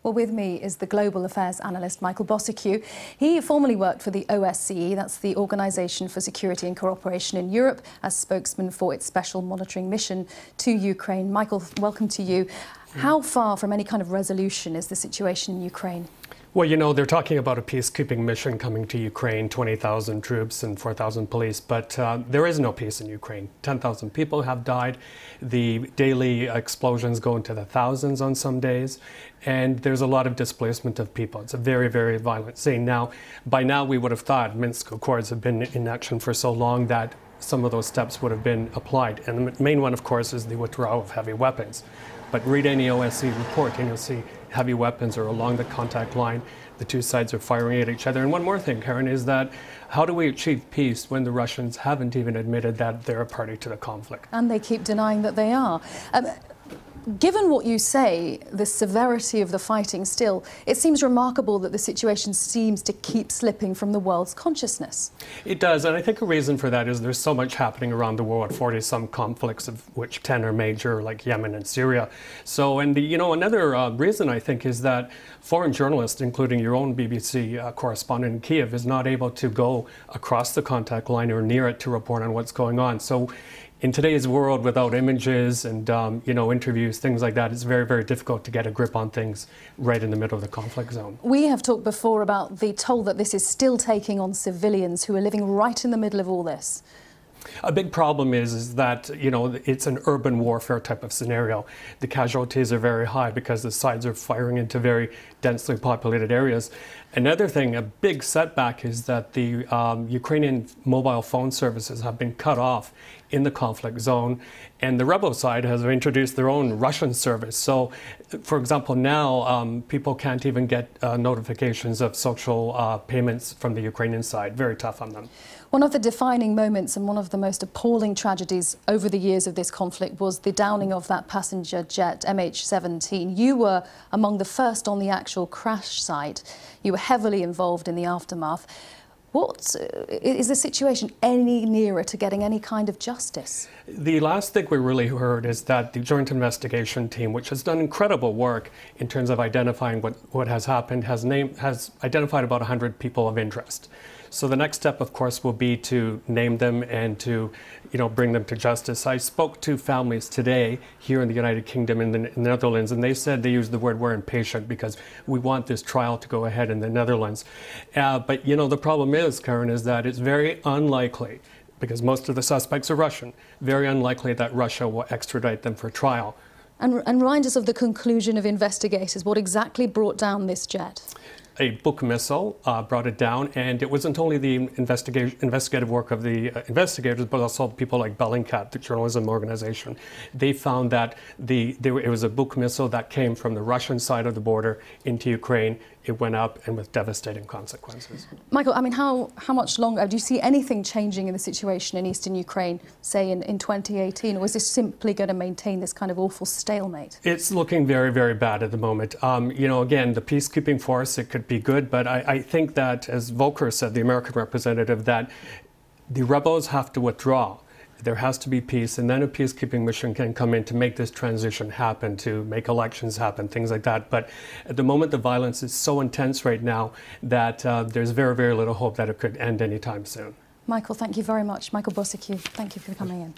Well, with me is the global affairs analyst, Michael Bociurkiw. He formerly worked for the OSCE, that's the Organisation for Security and Cooperation in Europe, as spokesman for its special monitoring mission to Ukraine. Michael, welcome to you. How far from any kind of resolution is the situation in Ukraine? Well, you know, they're talking about a peacekeeping mission coming to Ukraine, 20,000 troops and 4,000 police, but there is no peace in Ukraine. 10,000 people have died. The daily explosions go into the thousands on some days, and there's a lot of displacement of people. It's a very, very violent scene. Now, by now we would have thought Minsk Accords have been in action for so long that some of those steps would have been applied. And the main one, of course, is the withdrawal of heavy weapons. But read any OSCE report and you'll see heavy weapons are along the contact line. The two sides are firing at each other. And one more thing, Karin, is that how do we achieve peace when the Russians haven't even admitted that they're a party to the conflict? And they keep denying that they are. Given what you say, the severity of the fighting still, it seems remarkable that the situation seems to keep slipping from the world's consciousness. It does, and I think a reason for that is there's so much happening around the world, 40-some conflicts, of which 10 are major, like Yemen and Syria. So, and another reason I think is that foreign journalists, including your own BBC correspondent in Kiev, is not able to go across the contact line or near it to report on what's going on. So, in today's world, without images and interviews, things like that, it's very, very difficult to get a grip on things right in the middle of the conflict zone. We have talked before about the toll that this is still taking on civilians who are living right in the middle of all this. A big problem is that, it's an urban warfare type of scenario. The casualties are very high because the sides are firing into very densely populated areas. Another thing, a big setback, is that the Ukrainian mobile phone services have been cut off in the conflict zone, and the rebel side has introduced their own Russian service. So, for example, now people can't even get notifications of social payments from the Ukrainian side. Very tough on them. One of the defining moments and one of the most appalling tragedies over the years of this conflict was the downing of that passenger jet, MH17. You were among the first on the actual crash site. You were heavily involved in the aftermath. What is the situation any nearer to getting any kind of justice? The last thing we really heard is that the Joint Investigation Team, which has done incredible work in terms of identifying what has happened, has identified about 100 people of interest. So the next step, of course, will be to name them and to, bring them to justice. I spoke to families today here in the United Kingdom and the Netherlands, and they said they used the word "we're impatient" because we want this trial to go ahead in the Netherlands. But the problem is, Karin, is that it's very unlikely, because most of the suspects are Russian, very unlikely that Russia will extradite them for trial. And remind us of the conclusion of investigators. What exactly brought down this jet? A Buk missile brought it down, and it wasn't only the investigative work of the investigators, but also people like Bellingcat, the journalism organization. They found that it was a Buk missile that came from the Russian side of the border into Ukraine. It went up, and with devastating consequences. Michael, I mean, how much longer? Do you see anything changing in the situation in eastern Ukraine, say in 2018, or is this simply going to maintain this kind of awful stalemate? It's looking very, very bad at the moment. Again, the peacekeeping force, it could be good, but I think that, as Volker said, the American representative, that the rebels have to withdraw. There has to be peace, and then a peacekeeping mission can come in to make this transition happen, to make elections happen, things like that. But at the moment, the violence is so intense right now that there's very, very little hope that it could end anytime soon. Michael, thank you very much. Michael Bociurkiw, thank you for coming in.